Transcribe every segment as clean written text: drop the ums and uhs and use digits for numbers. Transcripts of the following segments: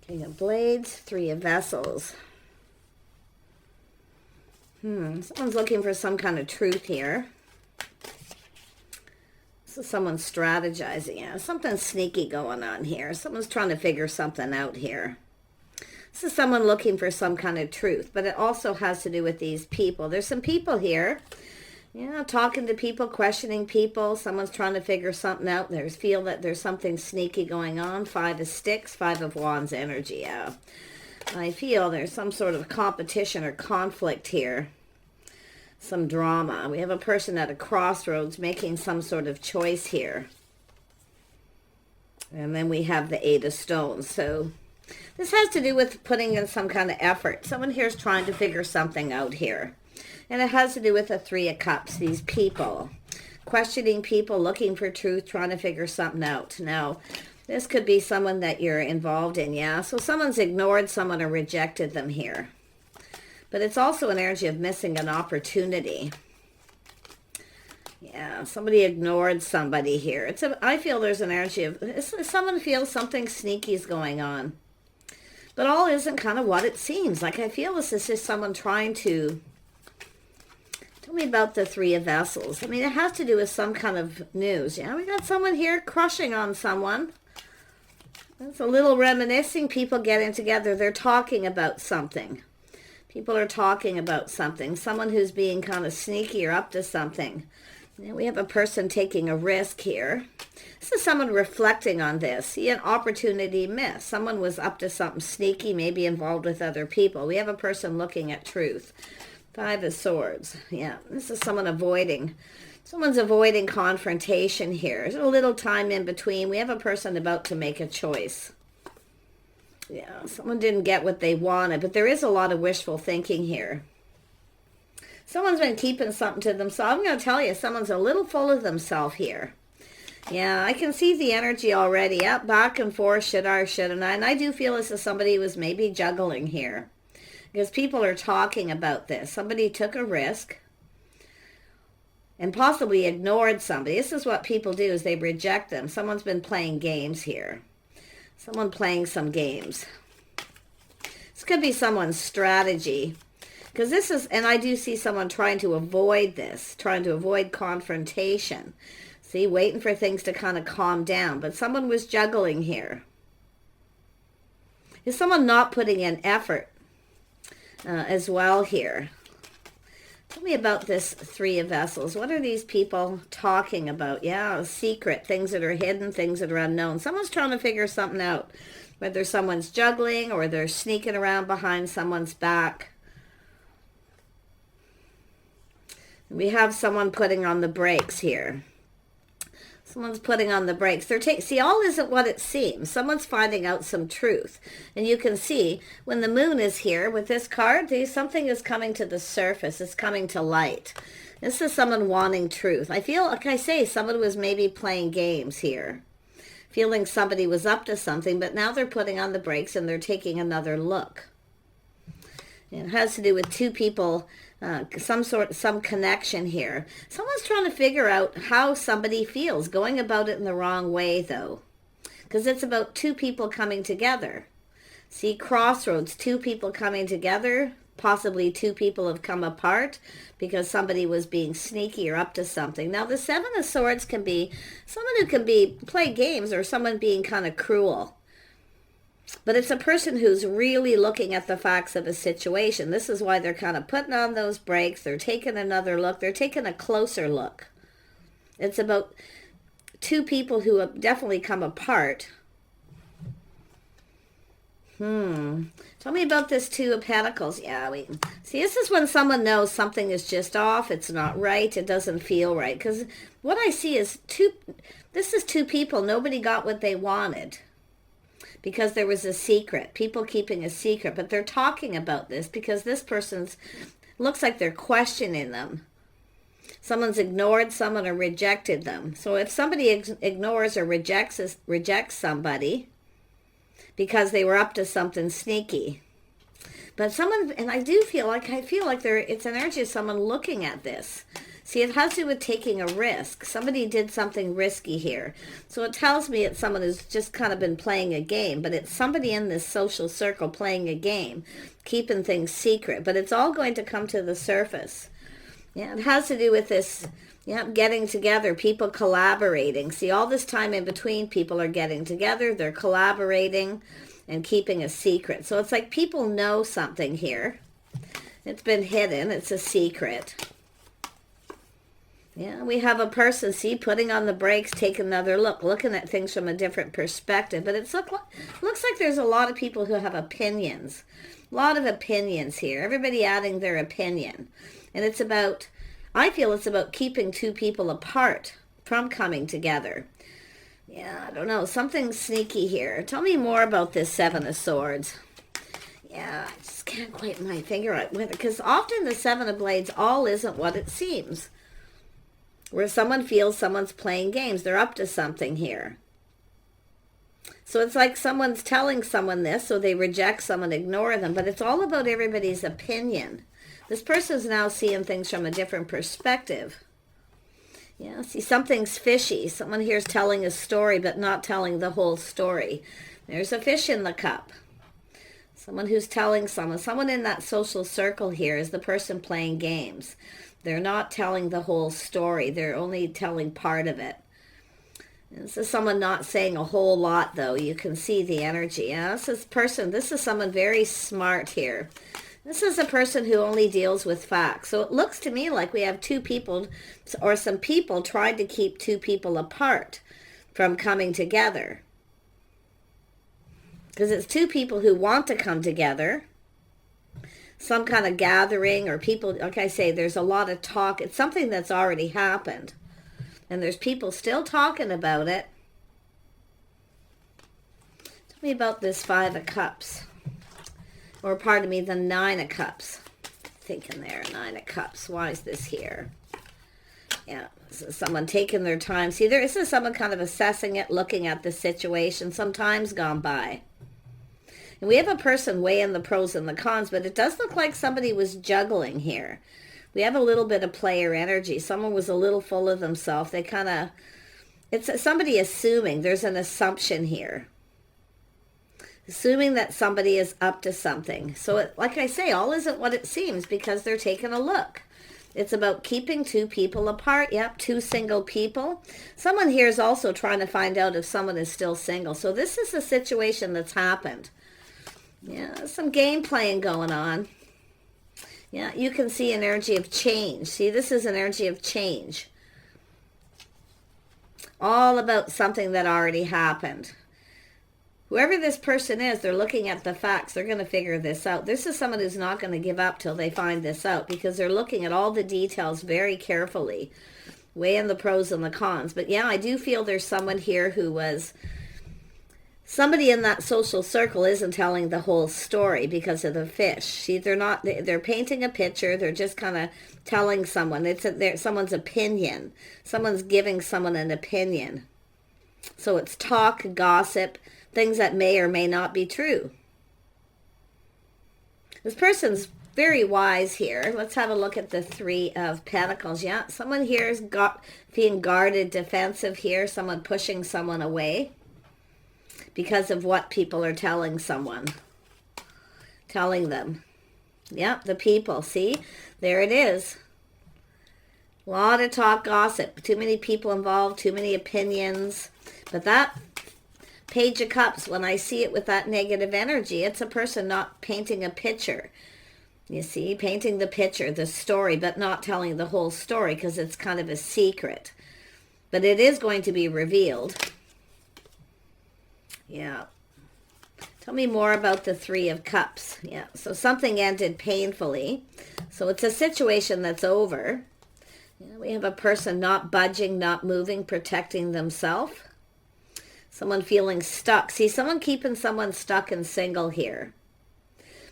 King of Blades, Three of Vessels. Someone's looking for some kind of truth here. This is someone strategizing. Yeah, something sneaky going on here. Someone's trying to figure something out here. This is someone looking for some kind of truth, but it also has to do with these people. There's some people here, talking to people, questioning people. Someone's trying to figure something out. Feel that there's something sneaky going on. Five of Sticks, Five of Wands energy. Yeah. I feel there's some sort of competition or conflict here. Some drama. We have a person at a crossroads making some sort of choice here. And then we have the Eight of Stones. So this has to do with putting in some kind of effort. Someone here is trying to figure something out here. And it has to do with the Three of Cups. These people. Questioning people, looking for truth, trying to figure something out. Now, this could be someone that you're involved in, yeah? So someone's ignored someone or rejected them here. But it's also an energy of missing an opportunity. Yeah, somebody ignored somebody here. I feel there's an energy of, someone feels something sneaky is going on. But all isn't kind of what it seems. Like I feel this is just someone trying to, tell me about the Three of Vessels. I mean, it has to do with some kind of news. Yeah, we got someone here crushing on someone. It's a little reminiscing, people getting together. They're talking about something. People are talking about something. Someone who's being kind of sneaky or up to something. We have a person taking a risk here. This is someone reflecting on this. See, an opportunity missed. Someone was up to something sneaky, maybe involved with other people. We have a person looking at truth. Five of Swords. Yeah, this is someone avoiding. Someone's avoiding confrontation here. There's a little time in between. We have a person about to make a choice. Yeah, someone didn't get what they wanted, but there is a lot of wishful thinking here. Someone's been keeping something to themselves. I'm going to tell you, someone's a little full of themselves here. Yeah, I can see the energy already. Up, back and forth, should I or shouldn't I? And I do feel as if somebody was maybe juggling here. Because people are talking about this. Somebody took a risk and possibly ignored somebody. This is what people do, is they reject them. Someone's been playing games here. Someone playing some games. This could be someone's strategy. Because this is, and I do see someone trying to avoid this, trying to avoid confrontation. See, waiting for things to kind of calm down. But someone was juggling here. Is someone not putting in effort as well here? Tell me about this Three of Vessels. What are these people talking about? Yeah, secret, things that are hidden, things that are unknown. Someone's trying to figure something out. Whether someone's juggling or they're sneaking around behind someone's back. We have someone putting on the brakes here. Someone's putting on the brakes. See, all isn't what it seems. Someone's finding out some truth. And you can see when the moon is here with this card, something is coming to the surface. It's coming to light. This is someone wanting truth. I feel, like I say, someone was maybe playing games here. Feeling somebody was up to something, but now they're putting on the brakes and they're taking another look. It has to do with two people, some connection here. Someone's trying to figure out how somebody feels, going about it in the wrong way, though. Because it's about two people coming together. See, crossroads, two people coming together. Possibly two people have come apart because somebody was being sneaky or up to something. Now, the Seven of Swords can be someone who can play games or someone being kind of cruel. But it's a person who's really looking at the facts of a situation. This is why they're kind of putting on those brakes. They're taking another look. They're taking a closer look. It's about two people who have definitely come apart. Tell me about this Two of Pentacles. Yeah, see, this is when someone knows something is just off. It's not right. It doesn't feel right. Because what I see is this is two people. Nobody got what they wanted. Because there was a secret. People keeping a secret. But they're talking about this because this person's looks like they're questioning them. Someone's ignored someone or rejected them. So if somebody ignores or rejects somebody because they were up to something sneaky. But someone, and I feel like it's an energy of someone looking at this. See, it has to do with taking a risk. Somebody did something risky here. So it tells me it's someone who's just kind of been playing a game, but it's somebody in this social circle playing a game, keeping things secret, but it's all going to come to the surface. Yeah, it has to do with this, yeah, getting together, people collaborating. See, all this time in between, people are getting together, they're collaborating and keeping a secret. So it's like people know something here. It's been hidden, it's a secret. Yeah, we have a person, see, putting on the brakes, take another look, looking at things from a different perspective. But it looks like there's a lot of people who have opinions. A lot of opinions here. Everybody adding their opinion. And it's about, I feel it's about keeping two people apart from coming together. Yeah, I don't know, something sneaky here. Tell me more about this Seven of Swords. Yeah, I just can't quite put my finger on it. Because often the Seven of Blades all isn't what it seems. Where someone feels someone's playing games. They're up to something here. So it's like someone's telling someone this, so they reject someone, ignore them. But it's all about everybody's opinion. This person's now seeing things from a different perspective. Yeah, see, something's fishy. Someone here's telling a story, but not telling the whole story. There's a fish in the cup. Someone who's telling someone in that social circle here is the person playing games. They're not telling the whole story. They're only telling part of it. This is someone not saying a whole lot, though. You can see the energy. Yeah, this is someone very smart here. This is a person who only deals with facts. So it looks to me like we have two people, or some people tried to keep two people apart from coming together. Because it's two people who want to come together. Some kind of gathering, or people, like I say, there's a lot of talk. It's something that's already happened. And there's people still talking about it. Tell me about this Five of Cups. Or pardon me, the Nine of Cups. Thinking there, Nine of Cups. Why is this here? Yeah, this is someone taking their time. See, this is someone kind of assessing it, looking at the situation. Some time's gone by. And we have a person weighing the pros and the cons, but it does look like somebody was juggling here. We have a little bit of player energy. Someone was a little full of themselves. They kind of, it's somebody assuming. There's an assumption here. Assuming that somebody is up to something. So like I say, all isn't what it seems because they're taking a look. It's about keeping two people apart. Yep, two single people. Someone here is also trying to find out if someone is still single. So this is a situation that's happened. Yeah, some game playing going on. Yeah, you can see an energy of change. See, this is an energy of change. All about something that already happened. Whoever this person is, they're looking at the facts. They're going to figure this out. This is someone who's not going to give up till they find this out because they're looking at all the details very carefully, weighing the pros and the cons. But yeah, I do feel there's someone here who was... Somebody in that social circle isn't telling the whole story because of the fish. See, they're painting a picture. They're just kind of telling someone. It's someone's opinion. Someone's giving someone an opinion. So it's talk, gossip, things that may or may not be true. This person's very wise here. Let's have a look at the Three of Pentacles. Yeah, someone here is being guarded, defensive here. Someone pushing someone away. Because of what people are telling them. Yep, the people. See, there it is. A lot of talk, gossip. Too many people involved, too many opinions. But that Page of Cups, when I see it with that negative energy, it's a person not painting a picture. You see, painting the picture, the story, but not telling the whole story because it's kind of a secret. But it is going to be revealed. Yeah. Tell me more about the Three of Cups. Yeah, so something ended painfully. So it's a situation that's over. Yeah, we have a person not budging, not moving, protecting themselves. Someone feeling stuck. See, someone keeping someone stuck and single here.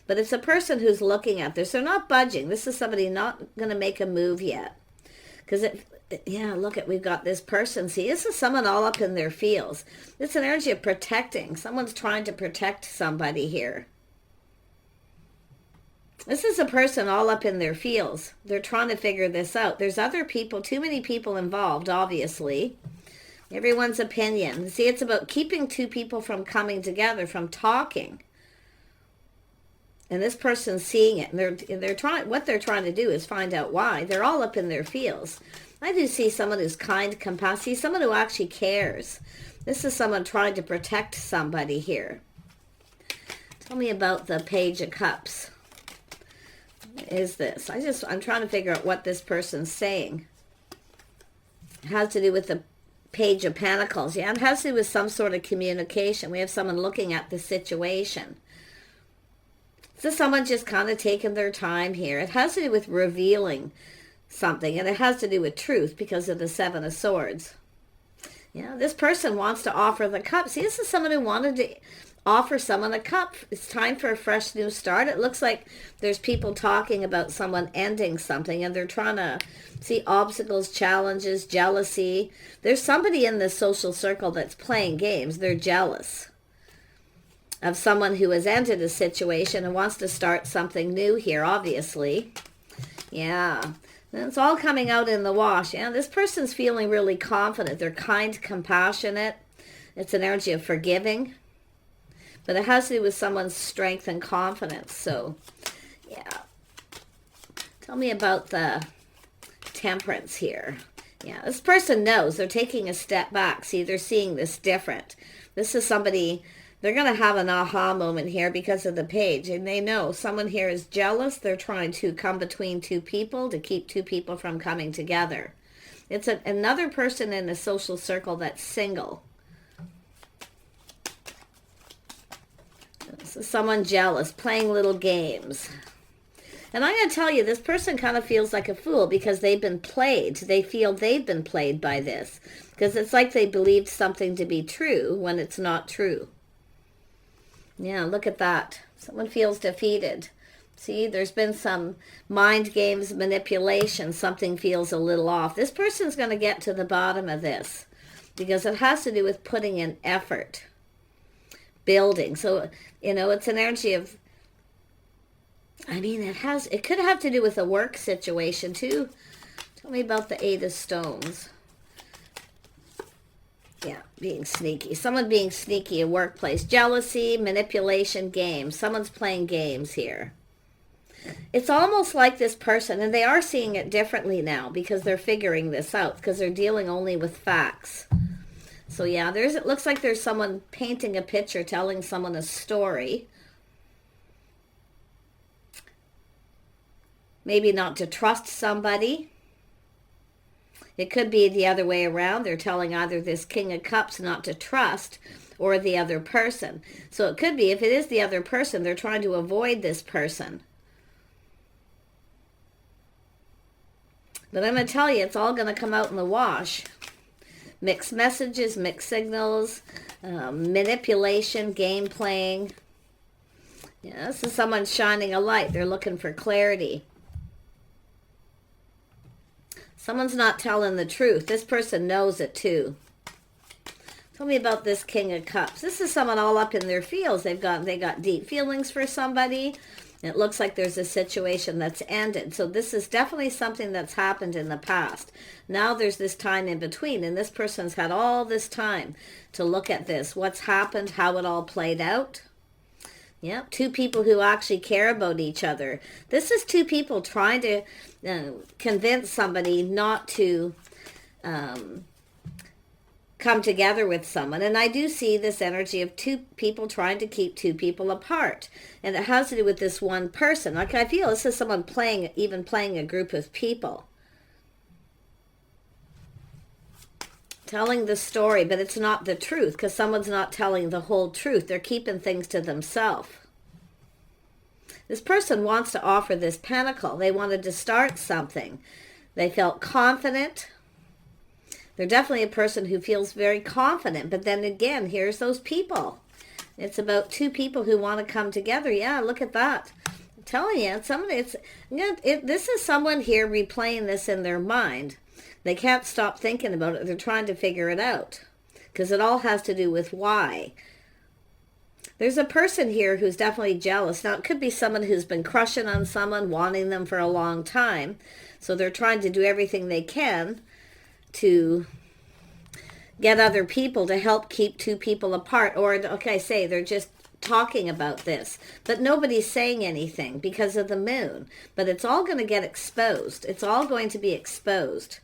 But it's a person who's looking at this. They're not budging. This is somebody not going to make a move yet. Because yeah, look at, we've got this person. See, this is someone all up in their feels. It's an energy of protecting. Someone's trying to protect somebody here. This is a person all up in their feels. They're trying to figure this out. There's other people, too many people involved, obviously. Everyone's opinion. See, it's about keeping two people from coming together, from talking. And this person's seeing it, and they're trying. What they're trying to do is find out why. They're all up in their feels. I do see someone who's kind, compassionate, someone who actually cares. This is someone trying to protect somebody here. Tell me about the Page of Cups. What is this? I'm trying to figure out what this person's saying. It has to do with the Page of Pentacles. Yeah, it has to do with some sort of communication. We have someone looking at the situation. So someone just kind of taking their time here. It has to do with revealing something, and it has to do with truth because of the Seven of Swords. Yeah, this person wants to offer the cup. See, this is someone who wanted to offer someone a cup. It's time for a fresh new start. It looks like there's people talking about someone ending something, and they're trying to see obstacles, challenges, jealousy. There's somebody in this social circle that's playing games. They're jealous of someone who has ended a situation and wants to start something new here, obviously. Yeah. And it's all coming out in the wash. Yeah, this person's feeling really confident. They're kind, compassionate. It's an energy of forgiving. But it has to do with someone's strength and confidence. So, yeah. Tell me about the Temperance here. Yeah, this person knows. They're taking a step back. See, they're seeing this different. This is somebody, they're going to have an aha moment here because of the Page. And they know someone here is jealous. They're trying to come between two people to keep two people from coming together. It's another person in a social circle that's single. So someone jealous, playing little games. And I'm going to tell you, this person kind of feels like a fool because they've been played. They feel they've been played by this. Because it's like they believed something to be true when it's not true. Yeah, look at that. Someone feels defeated. See, there's been some mind games, manipulation. Something feels a little off. This person's going to get to the bottom of this because it has to do with putting in effort. Building. So, it's an energy of, it could have to do with a work situation too. Tell me about the Eight of Stones. Yeah, being sneaky. Someone being sneaky in workplace. Jealousy, manipulation, games. Someone's playing games here. It's almost like this person, and they are seeing it differently now because they're figuring this out because they're dealing only with facts. So yeah, it looks like there's someone painting a picture, telling someone a story. Maybe not to trust somebody. It could be the other way around. They're telling either this King of Cups not to trust or the other person. So it could be, if it is the other person, they're trying to avoid this person. But I'm going to tell you, it's all going to come out in the wash. Mixed messages, mixed signals, manipulation, game playing. Yeah, this is someone shining a light. They're looking for clarity. Someone's not telling the truth. This person knows it too. Tell me about this King of Cups. This is someone all up in their feels. They got deep feelings for somebody. It looks like there's a situation that's ended. So this is definitely something that's happened in the past. Now there's this time in between, and this person's had all this time to look at this. What's happened, how it all played out. Yeah, two people who actually care about each other. This is two people trying to convince somebody not to come together with someone. And I do see this energy of two people trying to keep two people apart. And it has to do with this one person. Like, I feel this is someone playing a group of people. Telling the story, but it's not the truth because someone's not telling the whole truth. They're keeping things to themselves. This person wants to offer this pentacle. They wanted to start something. They felt confident. They're definitely a person who feels very confident. But then again, here's those people. It's about two people who want to come together. Yeah, look at that. I'm telling you, this is someone here replaying this in their mind. They can't stop thinking about it. They're trying to figure it out. Because it all has to do with why. There's a person here who's definitely jealous. Now, it could be someone who's been crushing on someone, wanting them for a long time. So they're trying to do everything they can to get other people to help keep two people apart. Or, okay, say they're just talking about this, but nobody's saying anything because of the moon. But it's all going to get exposed. It's all going to be exposed.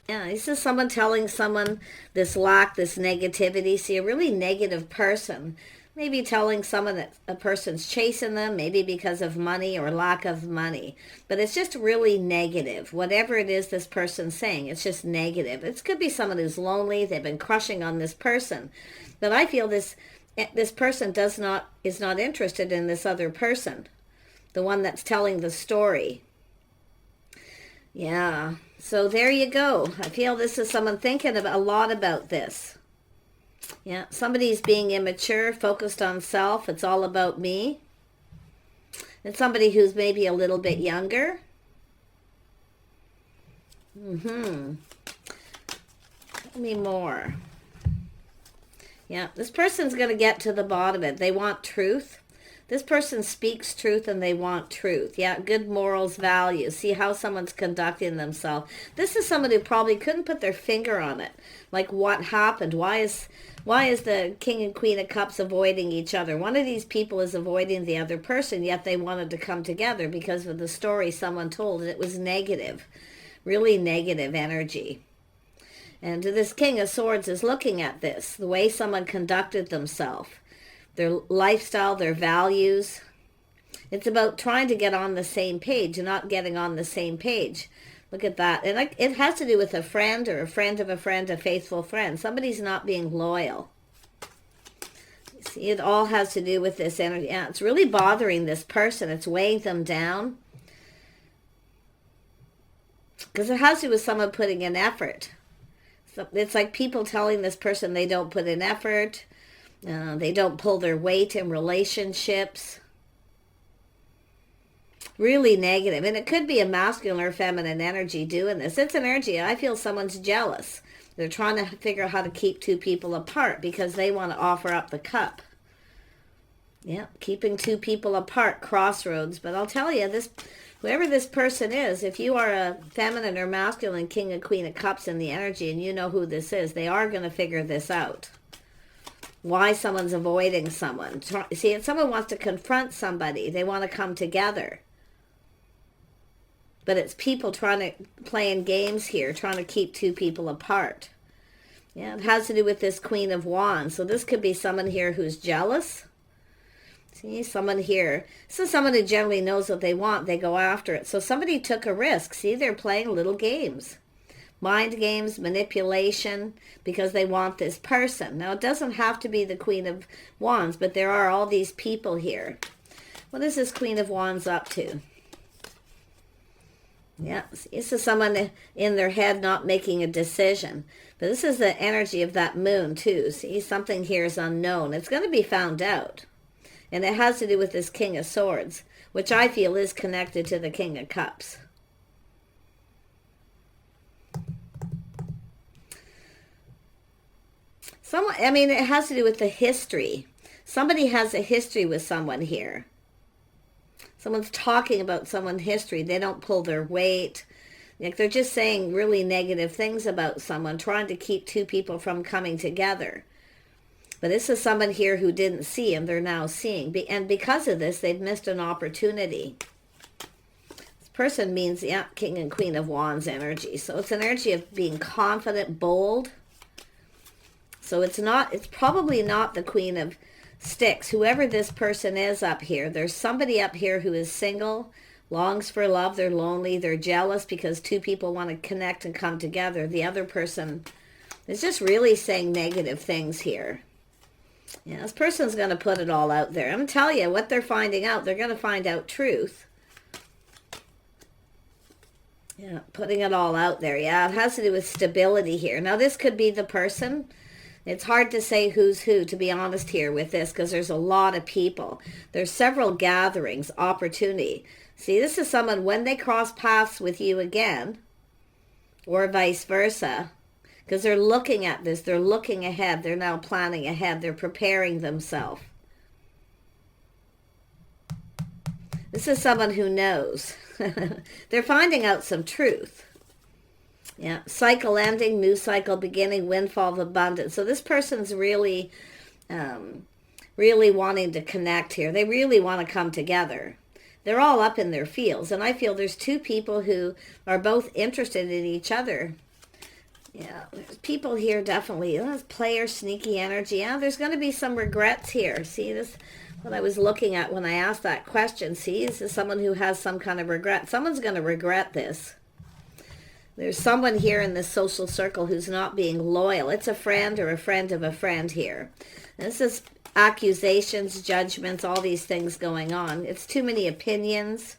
Yeah, this is someone telling someone this lack, this negativity. See, a really negative person, maybe telling someone that a person's chasing them, maybe because of money or lack of money. But it's just really negative. Whatever it is this person's saying, it's just negative. It could be someone who's lonely. They've been crushing on this person. But I feel this person is not interested in this other person, the one that's telling the story. Yeah, so there you go. I feel this is someone thinking a lot about this. Yeah, somebody's being immature, focused on self. It's all about me. And somebody who's maybe a little bit younger. Tell me more. Yeah, this person's going to get to the bottom of it. They want truth. This person speaks truth and they want truth. Yeah, good morals, values. See how someone's conducting themselves. This is someone who probably couldn't put their finger on it. Like, what happened? Why is the King and Queen of Cups avoiding each other? One of these people is avoiding the other person, yet they wanted to come together because of the story someone told. And it was negative, really negative energy. And this King of Swords is looking at this, the way someone conducted themselves, their lifestyle, their values. It's about trying to get on the same page and not getting on the same page. Look at that. And it has to do with a friend or a friend of a friend, a faithful friend. Somebody's not being loyal. See, it all has to do with this energy. Yeah, it's really bothering this person. It's weighing them down. Because it has to do with someone putting in effort. It's like people telling this person they don't put in effort. They don't pull their weight in relationships. Really negative. And it could be a masculine or feminine energy doing this. It's an energy. I feel someone's jealous. They're trying to figure out how to keep two people apart because they want to offer up the cup. Yeah, keeping two people apart, crossroads. But I'll tell you, whoever this person is, if you are a feminine or masculine King and Queen of Cups in the energy and you know who this is, they are going to figure this out. Why someone's avoiding someone. See, if someone wants to confront somebody, they want to come together. But it's people playing games here, trying to keep two people apart. Yeah, it has to do with this Queen of Wands. So this could be someone here who's jealous. See, someone here. This is someone who generally knows what they want. They go after it. So somebody took a risk. See, they're playing little games. Mind games, manipulation, because they want this person. Now, it doesn't have to be the Queen of Wands, but there are all these people here. What is this Queen of Wands up to? Yeah, this is someone in their head not making a decision. But this is the energy of that moon, too. See, something here is unknown. It's going to be found out. And it has to do with this King of Swords, which I feel is connected to the King of Cups. It has to do with the history. Somebody has a history with someone here. Someone's talking about someone's history. They don't pull their weight. Like, they're just saying really negative things about someone, trying to keep two people from coming together. But this is someone here who didn't see him. They're now seeing. And because of this, they've missed an opportunity. This person means, yeah, King and Queen of Wands energy. So it's an energy of being confident, bold. So it's probably not the Queen of Sticks. Whoever this person is up here, there's somebody up here who is single, longs for love, they're lonely, they're jealous because two people want to connect and come together. The other person is just really saying negative things here. Yeah, this person's going to put it all out there. I'm telling you, what they're finding out, they're going to find out truth. Yeah, putting it all out there. Yeah, it has to do with stability here. Now, this could be the person. It's hard to say who's who, to be honest, here with this, because there's a lot of people. There's several gatherings, opportunity. See, this is someone, when they cross paths with you again, or vice versa, because they're looking at this, they're looking ahead, they're now planning ahead, they're preparing themselves. This is someone who knows. They're finding out some truth. Yeah, cycle ending, new cycle beginning, windfall of abundance. So this person's really, really wanting to connect here. They really want to come together. They're all up in their fields. And I feel there's two people who are both interested in each other. Yeah, there's people here definitely. That's player, sneaky energy. Yeah, there's going to be some regrets here. See, this what I was looking at when I asked that question. See, this is someone who has some kind of regret. Someone's going to regret this. There's someone here in this social circle who's not being loyal. It's a friend or a friend of a friend here. This is accusations, judgments, all these things going on. It's too many opinions.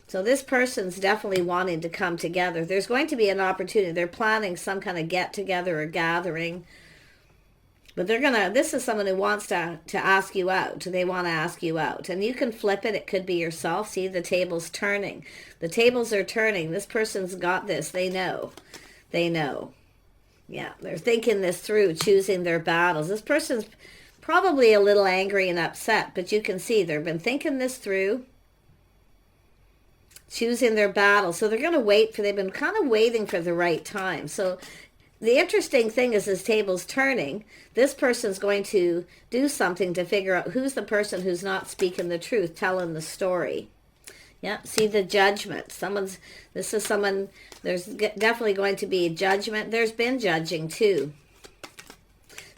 So this person's definitely wanting to come together. There's going to be an opportunity. They're planning some kind of get-together or gathering. But this is someone who wants to ask you out. They want to ask you out. And you can flip it. It could be yourself. See, the table's turning. The tables are turning. This person's got this. They know. They know. Yeah, they're thinking this through, choosing their battles. This person's probably a little angry and upset, but you can see they've been thinking this through, choosing their battle. So they're going to wait they've been kind of waiting for the right time. So the interesting thing is this table's turning. This person's going to do something to figure out who's the person who's not speaking the truth, telling the story. Yeah, see the judgment. This is someone, there's definitely going to be a judgment. There's been judging too.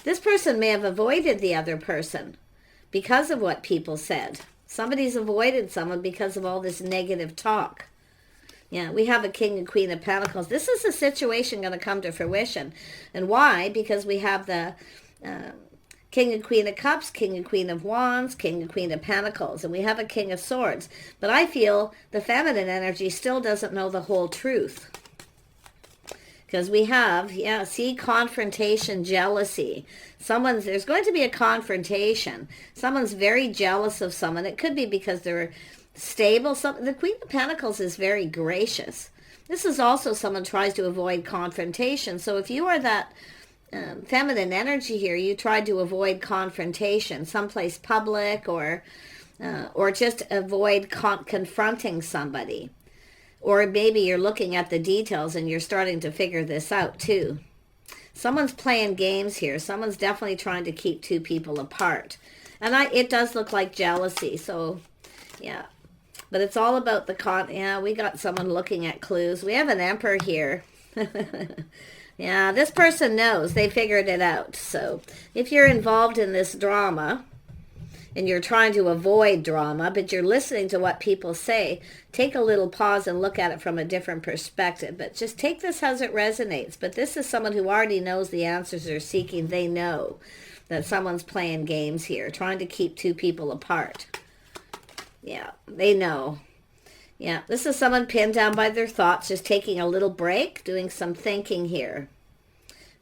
This person may have avoided the other person because of what people said. Somebody's avoided someone because of all this negative talk. Yeah, we have a King and Queen of Pentacles. This is a situation going to come to fruition. And why? Because we have the King and Queen of Cups, King and Queen of Wands, King and Queen of Pentacles. And we have a King of Swords. But I feel the feminine energy still doesn't know the whole truth. Because we have, yeah, see, confrontation, jealousy. There's going to be a confrontation. Someone's very jealous of someone. It could be because they're stable. The Queen of Pentacles is very gracious. This is also someone tries to avoid confrontation. So if you are that feminine energy here, you try to avoid confrontation, someplace public, or just avoid confronting somebody. Or maybe you're looking at the details and you're starting to figure this out too. Someone's playing games here. Someone's definitely trying to keep two people apart. And it does look like jealousy. So, yeah. But it's all about yeah, we got someone looking at clues. We have an Emperor here. Yeah, this person knows. They figured it out. So, if you're involved in this drama, and you're trying to avoid drama, but you're listening to what people say, take a little pause and look at it from a different perspective. But just take this as it resonates. But this is someone who already knows the answers they're seeking. They know that someone's playing games here, trying to keep two people apart. Yeah, they know. Yeah, this is someone pinned down by their thoughts, just taking a little break, doing some thinking here.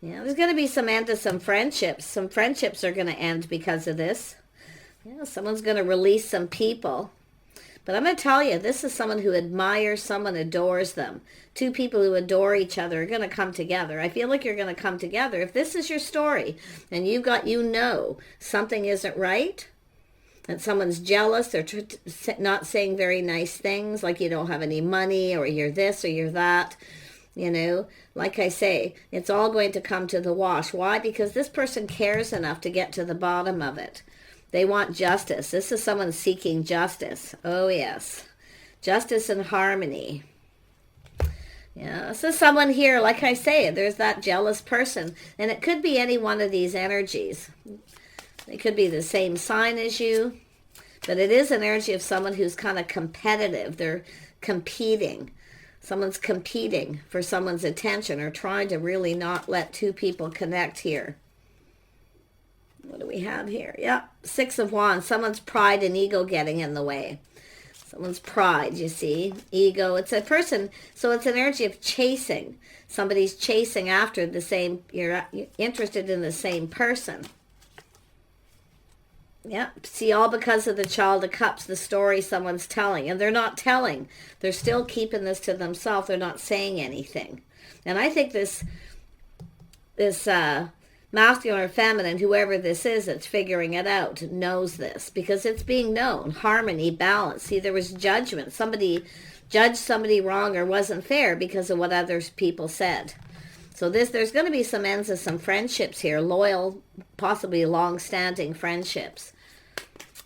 Yeah, there's going to be some end to some friendships. Some friendships are going to end because of this. Yeah, someone's going to release some people. But I'm going to tell you, this is someone who admires someone, adores them. Two people who adore each other are going to come together. I feel like you're going to come together. If this is your story and something isn't right, and someone's jealous, they're not saying very nice things, like you don't have any money, or you're this or you're that, like I say, it's all going to come to the wash. Why? Because this person cares enough to get to the bottom of it. They want justice. This is someone seeking justice. Oh, yes. Justice and harmony. Yeah, this is someone here, like I say, there's that jealous person. And it could be any one of these energies. They could be the same sign as you. But it is an energy of someone who's kind of competitive. They're competing. Someone's competing for someone's attention, or trying to really not let two people connect here. What do we have here? Yeah, Six of Wands. Someone's pride and ego getting in the way. Someone's pride, you see. Ego. It's a person, so it's an energy of chasing. Somebody's chasing after the same, you're interested in the same person. Yeah, see, all because of the Child of Cups, the story someone's telling. And they're not telling. They're still keeping this to themselves. They're not saying anything. And I think this masculine or feminine, whoever this is that's figuring it out, knows this because it's being known. Harmony, balance. See, there was judgment. Somebody judged somebody wrong or wasn't fair because of what other people said. So there's going to be some ends of some friendships here, loyal, possibly long-standing friendships.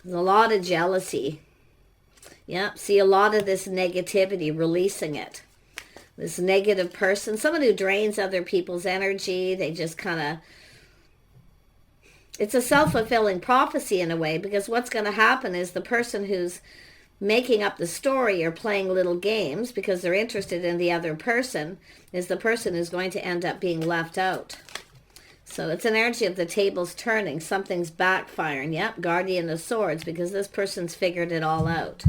There's a lot of jealousy. Yeah, see a lot of this negativity, releasing it. This negative person, someone who drains other people's energy. They just kind of, it's a self-fulfilling prophecy in a way, because what's going to happen is the person who's making up the story or playing little games because they're interested in the other person is the person who's going to end up being left out. So it's an energy of the tables turning. Something's backfiring. Yep, Guardian of Swords, because this person's figured it all out.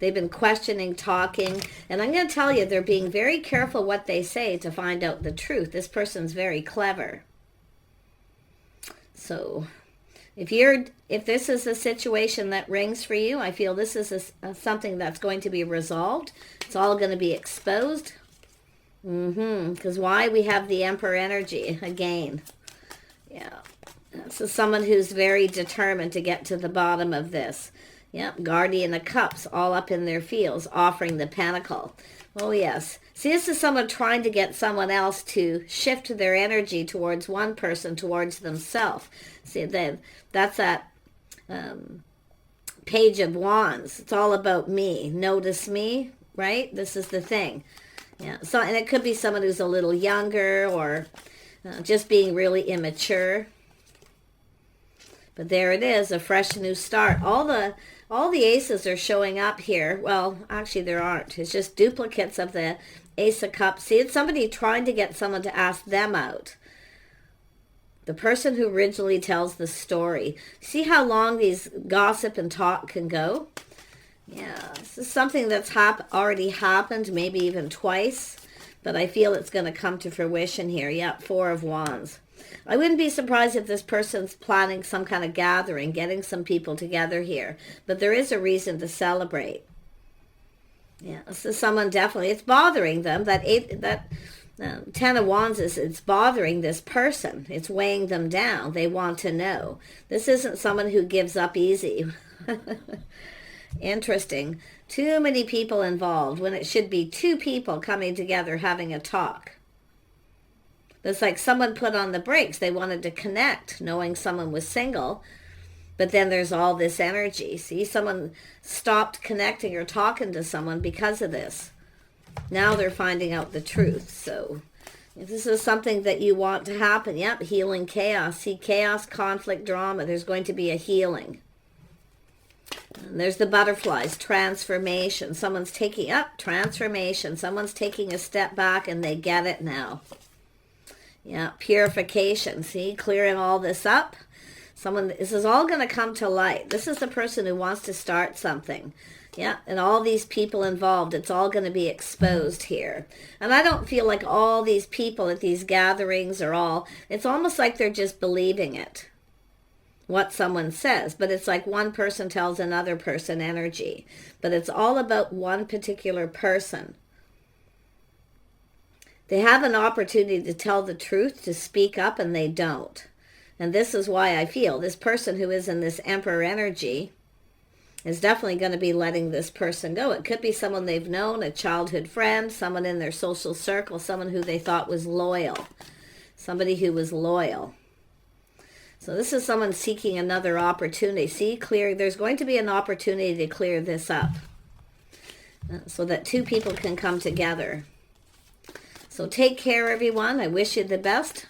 They've been questioning, talking, and I'm going to tell you, they're being very careful what they say to find out the truth. This person's very clever. So if this is a situation that rings for you, I feel this is something that's going to be resolved. It's all going to be exposed. Because why? We have the Emperor energy again. Yeah. So someone who's very determined to get to the bottom of this. Yep, Guardian of Cups, all up in their fields, offering the Pentacle. Oh, yes. See, this is someone trying to get someone else to shift their energy towards one person, towards themselves. See, that's that Page of Wands. It's all about me. Notice me, right? This is the thing. Yeah. So, and it could be someone who's a little younger or just being really immature. But there it is, a fresh new start. All the aces are showing up here. Well, actually there aren't. It's just duplicates of the Ace of Cups. See, it's somebody trying to get someone to ask them out. The person who originally tells the story. See how long these gossip and talk can go? Yeah, this is something that's already happened, maybe even twice. But I feel it's going to come to fruition here. Yep, Four of Wands. I wouldn't be surprised if this person's planning some kind of gathering, getting some people together here. But there is a reason to celebrate. Yeah, so someone definitely, it's bothering them. That Ten of Wands it's bothering this person. It's weighing them down. They want to know. This isn't someone who gives up easy. Interesting. Too many people involved when it should be two people coming together having a talk. It's like someone put on the brakes. They wanted to connect, knowing someone was single. But then there's all this energy. See, someone stopped connecting or talking to someone because of this. Now they're finding out the truth. So if this is something that you want to happen, yep, healing chaos. See, chaos, conflict, drama. There's going to be a healing. And there's the butterflies, transformation. Someone's taking up transformation. Someone's taking a step back and they get it now. Yeah, purification. See, clearing all this up. This is all going to come to light. This is the person who wants to start something. Yeah, and all these people involved, it's all going to be exposed here. And I don't feel like all these people at these gatherings it's almost like they're just believing it, what someone says. But it's like one person tells another person energy. But it's all about one particular person. They have an opportunity to tell the truth, to speak up, and they don't. And this is why I feel this person who is in this Emperor energy is definitely going to be letting this person go. It could be someone they've known, a childhood friend, someone in their social circle, someone who they thought was loyal, somebody who was loyal. So this is someone seeking another opportunity. See, there's going to be an opportunity to clear this up so that two people can come together. So take care, everyone. I wish you the best.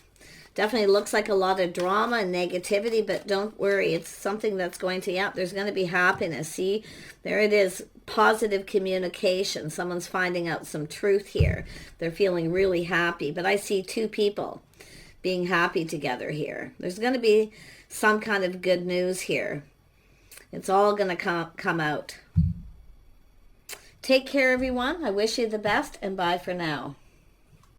Definitely looks like a lot of drama and negativity, but don't worry. It's something that's going to, there's going to be happiness. See, there it is, positive communication. Someone's finding out some truth here. They're feeling really happy, but I see two people being happy together here. There's going to be some kind of good news here. It's all going to come out. Take care, everyone. I wish you the best, and bye for now.